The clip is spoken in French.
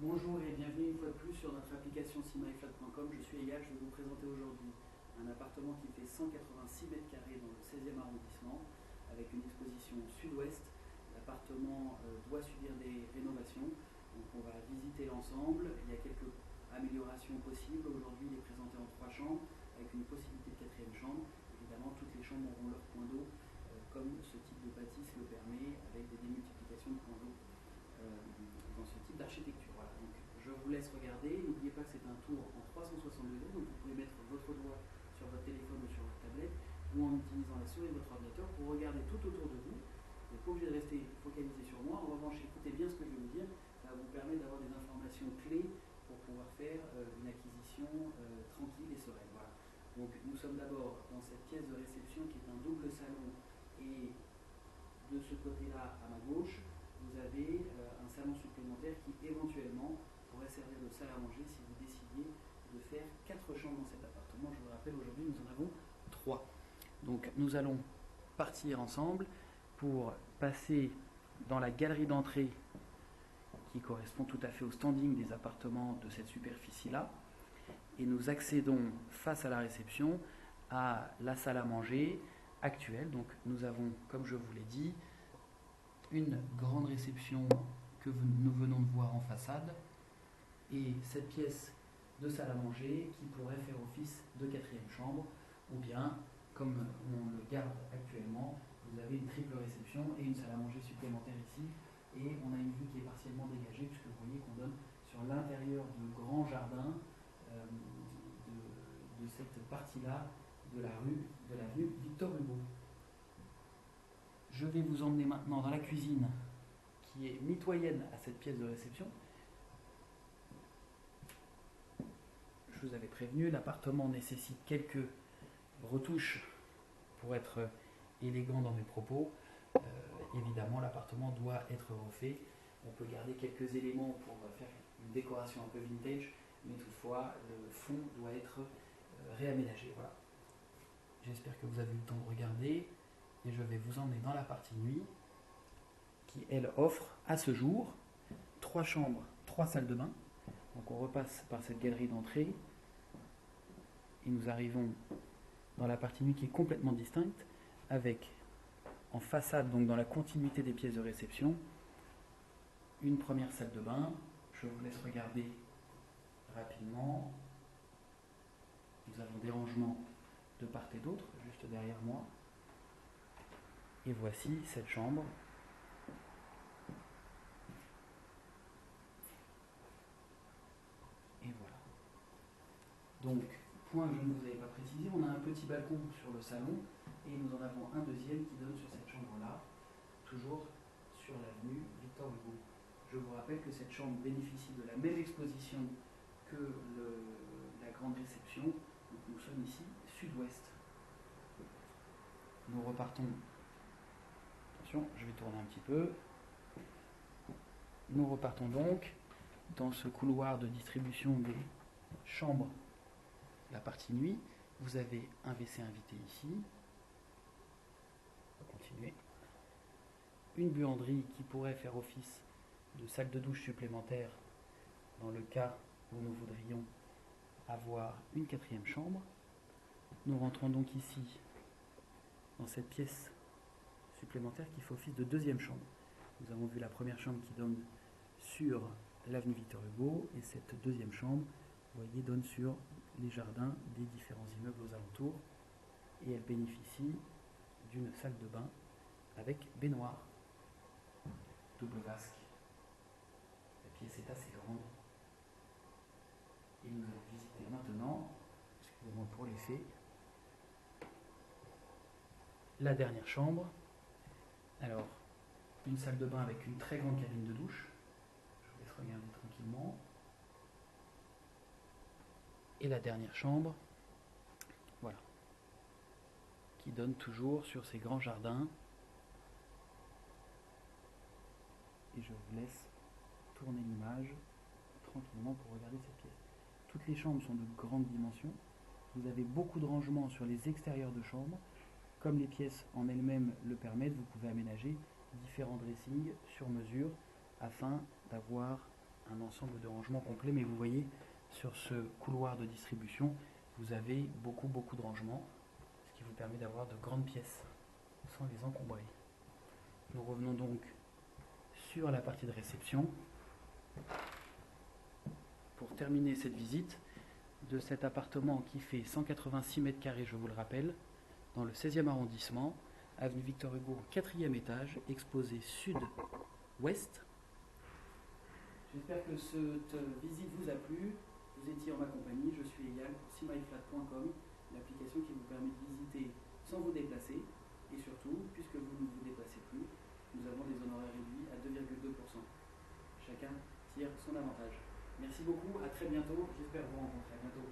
Bonjour et bienvenue une fois de plus sur notre application simyflat.com. Je suis Eyal, je vais vous présenter aujourd'hui un appartement qui fait 186 mètres carrés dans le 16e arrondissement avec une exposition sud-ouest. L'appartement doit subir des rénovations, donc on va visiter l'ensemble. Il y a quelques améliorations possibles. Aujourd'hui il est présenté en 3 chambres avec une possibilité de 4e chambre. Évidemment toutes les chambres auront leur point d'eau comme ce type de bâtisse le permet avec des démultiplications de points d'eau dans ce type d'architecture. Voilà. Donc, je vous laisse regarder. N'oubliez pas que c'est un tour en 360 degrés, donc vous pouvez mettre votre doigt sur votre téléphone ou sur votre tablette ou en utilisant la souris de votre ordinateur pour regarder tout autour de vous. Vous n'êtes pas obligé de rester focalisé sur moi. En revanche, écoutez bien ce que je vais vous dire. Ça va vous permettre d'avoir des informations clés pour pouvoir faire une acquisition tranquille et sereine. Voilà. Donc, nous sommes d'abord dans cette pièce de réception qui est un double salon et de ce côté-là à ma gauche, vous avez un salon supplémentaire qui éventuellement pourrait servir de salle à manger si vous décidiez de faire 4 chambres dans cet appartement. Je vous rappelle, aujourd'hui nous en avons 3. Donc nous allons partir ensemble pour passer dans la galerie d'entrée qui correspond tout à fait au standing des appartements de cette superficie-là. Et nous accédons face à la réception à la salle à manger actuelle. Donc nous avons, comme je vous l'ai dit, une grande réception que nous venons de voir en façade et cette pièce de salle à manger qui pourrait faire office de 4e chambre, ou bien, comme on le garde actuellement, vous avez une triple réception et une salle à manger supplémentaire ici, et on a une vue qui est partiellement dégagée puisque vous voyez qu'on donne sur l'intérieur du grand jardin de cette partie-là de l'avenue Victor Hugo. Je vais vous emmener maintenant dans la cuisine qui est mitoyenne à cette pièce de réception. Je vous avais prévenu, l'appartement nécessite quelques retouches pour être élégant dans mes propos. Évidemment, l'appartement doit être refait. On peut garder quelques éléments pour faire une décoration un peu vintage, mais toutefois, le fond doit être réaménagé. Voilà. J'espère que vous avez eu le temps de regarder. Et je vais vous emmener dans la partie nuit qui, elle, offre à ce jour 3 chambres, 3 salles de bain. Donc on repasse par cette galerie d'entrée et nous arrivons dans la partie nuit qui est complètement distincte avec en façade, donc dans la continuité des pièces de réception, une première salle de bain. Je vous laisse regarder rapidement. Nous avons des rangements de part et d'autre, juste derrière moi. Et voici cette chambre. Et voilà. Donc, point que je ne vous avais pas précisé, on a un petit balcon sur le salon et nous en avons un deuxième qui donne sur cette chambre-là, toujours sur l'avenue Victor Hugo. Je vous rappelle que cette chambre bénéficie de la même exposition que la grande réception. Donc nous sommes ici sud-ouest. Nous repartons. Attention, je vais tourner un petit peu. Nous repartons donc dans ce couloir de distribution des chambres, la partie nuit. Vous avez un WC invité ici. On va continuer. Une buanderie qui pourrait faire office de salle de douche supplémentaire dans le cas où nous voudrions avoir une 4e chambre. Nous rentrons donc ici dans cette pièce supplémentaire qui fait office de 2e chambre. Nous avons vu la première chambre qui donne sur l'avenue Victor Hugo et cette 2e chambre, vous voyez, donne sur les jardins des différents immeubles aux alentours et elle bénéficie d'une salle de bain avec baignoire, double vasque. La pièce est assez grande et nous allons visiter maintenant, excusez-moi pour l'effet, la dernière chambre. Alors, une salle de bain avec une très grande cabine de douche. Je vous laisse regarder tranquillement. Et la dernière chambre, voilà, qui donne toujours sur ces grands jardins. Et je vous laisse tourner l'image tranquillement pour regarder cette pièce. Toutes les chambres sont de grandes dimensions. Vous avez beaucoup de rangements sur les extérieurs de chambres. Comme les pièces en elles-mêmes le permettent, vous pouvez aménager différents dressings sur mesure afin d'avoir un ensemble de rangements complet, mais vous voyez, sur ce couloir de distribution, vous avez beaucoup de rangements, ce qui vous permet d'avoir de grandes pièces sans les encombrer. Nous revenons donc sur la partie de réception pour terminer cette visite de cet appartement qui fait 186 mètres carrés, je vous le rappelle, dans le 16e arrondissement, avenue Victor Hugo, 4e étage, exposé sud-ouest. J'espère que cette visite vous a plu. Vous étiez en ma compagnie, je suis Eyal pour seemyflat.com, l'application qui vous permet de visiter sans vous déplacer. Et surtout, puisque vous ne vous déplacez plus, nous avons des honoraires réduits à 2,2%. Chacun tire son avantage. Merci beaucoup, à très bientôt, j'espère vous rencontrer. À bientôt.